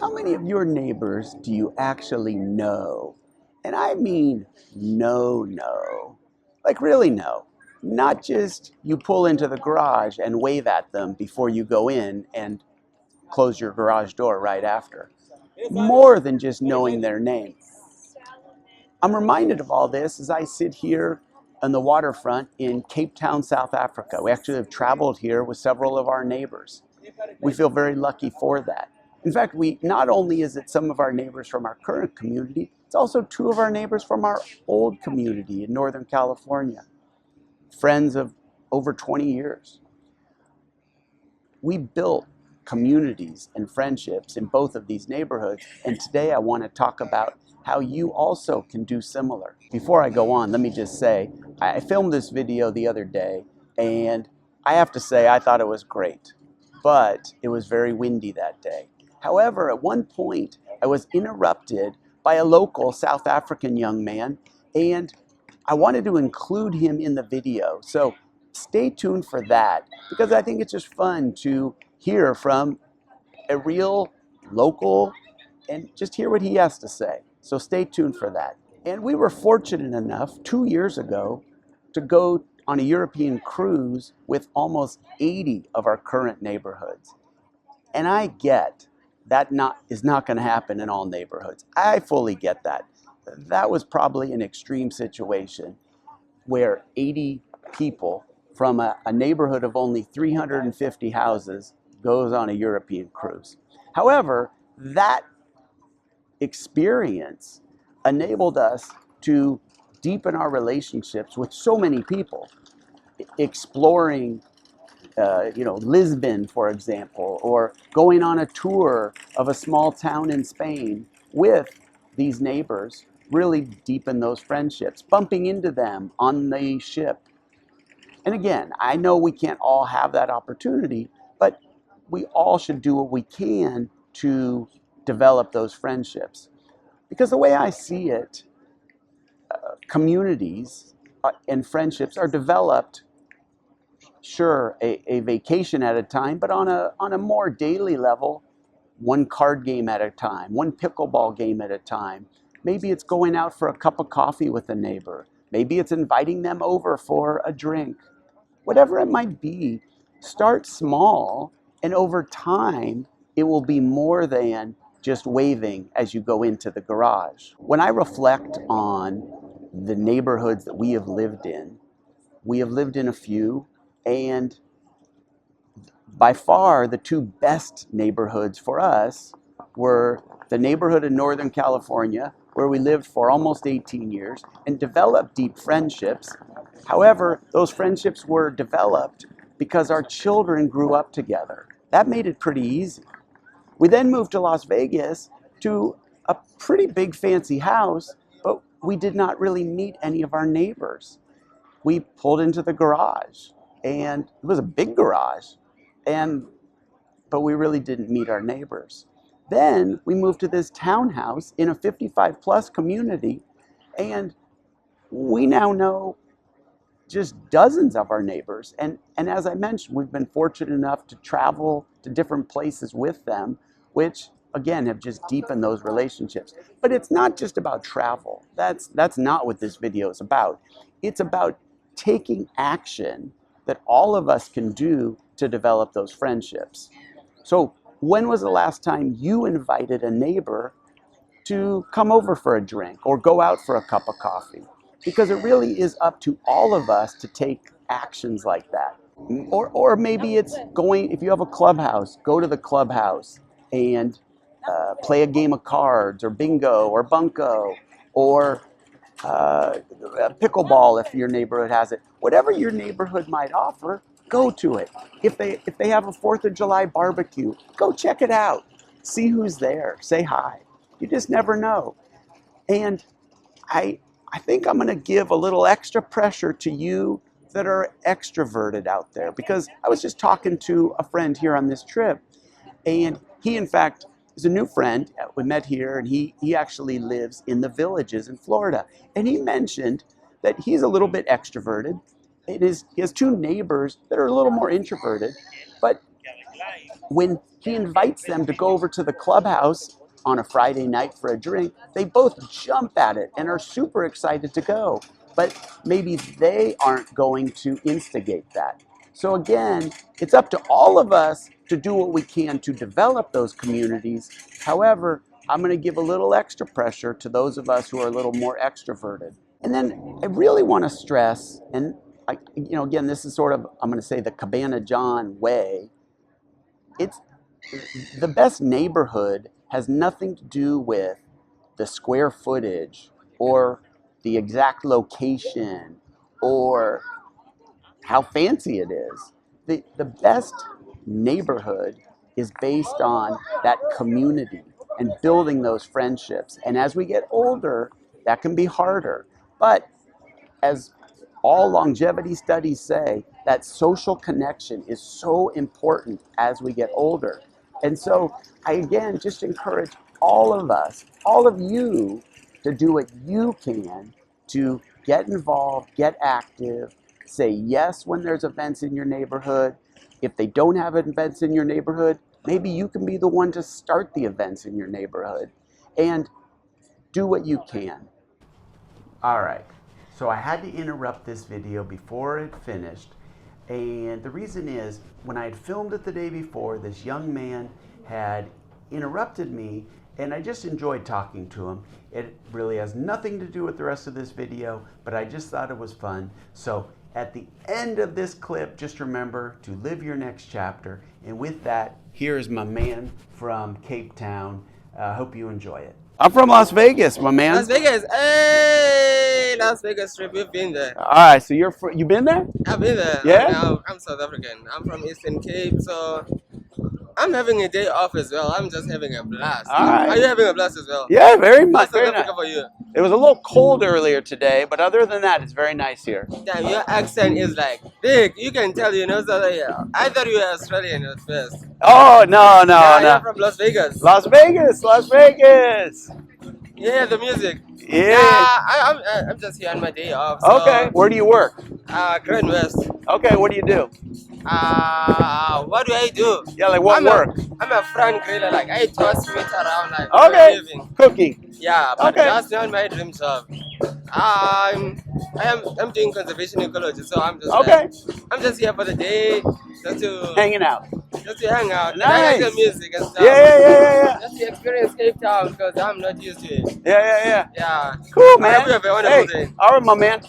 How many of your neighbors do you actually know? And I mean know. Like really know. Not just you pull into the garage and wave at them before you go in and close your garage door right after. More than just knowing their name. I'm reminded of all this as I sit here on the waterfront in Cape Town, South Africa. We actually have traveled here with several of our neighbors. We feel very lucky for that. In fact, not only is it some of our neighbors from our current community, it's also two of our neighbors from our old community in Northern California, friends of over 20 years. We built communities and friendships in both of these neighborhoods, and today I want to talk about how you also can do similar. Before I go on, let me just say, I filmed this video the other day, and I have to say I thought it was great, but it was very windy that day. However, at one point, I was interrupted by a local South African young man, and I wanted to include him in the video. So stay tuned for that, because I think it's just fun to hear from a real local and just hear what he has to say. So stay tuned for that. And we were fortunate enough 2 years ago to go on a European cruise with almost 80 of our current neighborhoods. And I get that is not going to happen in all neighborhoods. I fully get that. That was probably an extreme situation where 80 people from a neighborhood of only 350 houses goes on a European cruise. However, that experience enabled us to deepen our relationships with so many people, exploring Lisbon, for example, or going on a tour of a small town in Spain with these neighbors, really deepen those friendships, bumping into them on the ship. And again, I know we can't all have that opportunity, but we all should do what we can to develop those friendships. Because the way I see it, communities and friendships are developed, sure, a vacation at a time, but on a more daily level, one card game at a time, one pickleball game at a time. Maybe it's going out for a cup of coffee with a neighbor. Maybe it's inviting them over for a drink. Whatever it might be, start small, and over time, it will be more than just waving as you go into the garage. When I reflect on the neighborhoods that we have lived in a few, and by far the two best neighborhoods for us were the neighborhood in Northern California, where we lived for almost 18 years and developed deep friendships. However, those friendships were developed because our children grew up together. That made it pretty easy. We then moved to Las Vegas to a pretty big fancy house, but we did not really meet any of our neighbors. We pulled into the garage, and it was a big garage, but we really didn't meet our neighbors. Then we moved to this townhouse in a 55 plus community, and we now know just dozens of our neighbors. And as I mentioned, we've been fortunate enough to travel to different places with them, which again have just deepened those relationships. But it's not just about travel. That's not what this video is about. It's about taking action that all of us can do to develop those friendships. So when was the last time you invited a neighbor to come over for a drink or go out for a cup of coffee? Because it really is up to all of us to take actions like that. Or maybe it's going, if you have a clubhouse, go to the clubhouse and play a game of cards or bingo or bunco or pickleball if your neighborhood has it. Whatever your neighborhood might offer, go to it. If they have a 4th of July barbecue, go check it out. See who's there. Say hi. You just never know. And I think I'm going to give a little extra pressure to you that are extroverted out there, because I was just talking to a friend here on this trip, and he in fact is a new friend. We met here, and he actually lives in the Villages in Florida. And he mentioned that he's a little bit extroverted. He has two neighbors that are a little more introverted, but when he invites them to go over to the clubhouse on a Friday night for a drink, they both jump at it and are super excited to go. But maybe they aren't going to instigate that. So again, it's up to all of us to do what we can to develop those communities. However, I'm going to give a little extra pressure to those of us who are a little more extroverted. And then I really want to stress, and again, this is sort of, I'm going to say, the Cabana John way. It's the best neighborhood has nothing to do with the square footage or the exact location or how fancy it is. The best neighborhood is based on that community and building those friendships. And as we get older, that can be harder. But as all longevity studies say, that social connection is so important as we get older. And so I again just encourage all of us, all of you, to do what you can to get involved, get active, say yes when there's events in your neighborhood. If they don't have events in your neighborhood, maybe you can be the one to start the events in your neighborhood, and do what you can. All right, so I had to interrupt this video before it finished. And the reason is, when I had filmed it the day before, this young man had interrupted me, and I just enjoyed talking to him. It really has nothing to do with the rest of this video, but I just thought it was fun. So at the end of this clip, just remember to live your next chapter. And with that, here's my man from Cape Town. Hope you enjoy it. I'm from Las Vegas, my man. Las Vegas, hey, Las Vegas trip, we've been there. All right, so you been there? I've been there. Yeah? I'm South African. I'm from Eastern Cape, so I'm having a day off as well. I'm just having a blast. All right. Are you having a blast as well? Yeah, very much. How's South Very Africa nice. for you? It was a little cold earlier today, but other than that, it's very nice here. Damn, your accent is like big. You can tell, I thought you were Australian at first. Oh, no. You're from Las Vegas. Las Vegas. Yeah, the music. Yeah. I'm just here on my day off. So, Okay, where do you work? Grand West. Okay, what do you do? What do I do? Yeah, like what work? I'm a front griller. Like I toss meat around, like Okay, for a living. cooking. Yeah, but Okay. that's not my dream job. I'm doing conservation ecology, so I'm just Okay. I'm just here for the day, Hanging out. just to hang out. Nice. And I like the music and stuff. Yeah. Just to experience Cape Town because I'm not used to it. Yeah. Yeah. Cool, I man. hope you have a wonderful Hey, day. all right, my man.